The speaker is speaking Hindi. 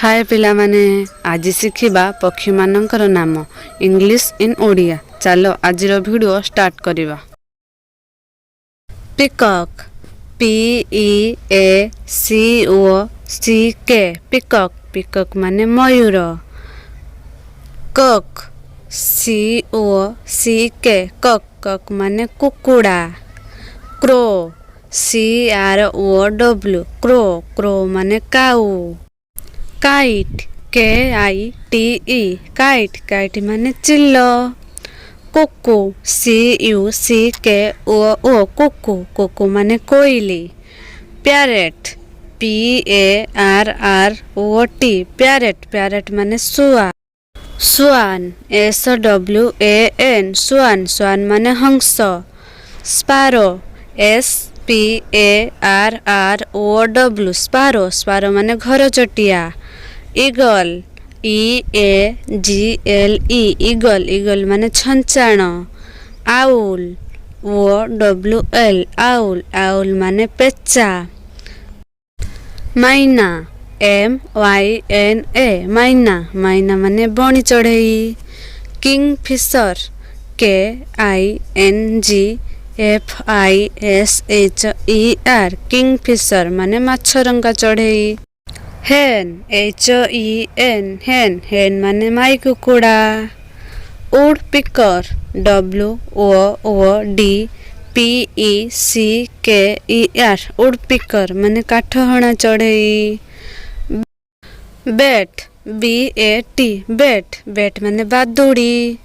हाय पिला माने आज शिखिबा पक्षी मानकर नाम इंग्लिश इन ओडिया। चलो आज वीडियो स्टार्ट करिबा। पिकॉक PEACOCK पिकॉक पिकॉक माने मयूर। कक COCK कक कक माने कुकुड़ा। क्रो CROW क्रो क्रो माने काऊ। काइट KITE काइट काइट माने चिल्लो। कुकु CUCKO कुकु कुकु माने कोइली। प्यारेट PARROT प्यारेट प्यारेट माने सुआ। स्वान SWAN स्वान स्वान माने हंस। स्पारो SPARROW स्पारो स्पारो माने घर चटिया। ईगल EAGLE ईगल ईगल माने छंचाण। आउल OWL आउल आउल माने पेचा। माइना MYNA माइना माइना माने बणी चढ़ई। किंगफिशर KINGFISHER किंगफिशर माने माछरंगा चढ़ई। हेन HEN हेन हेन माने माई कुकुड़ा। Woodpecker WOODPECKER woodpecker माने काठ हणा चढ़ई। बेट BAT बेट बेट माने बादुड़ी।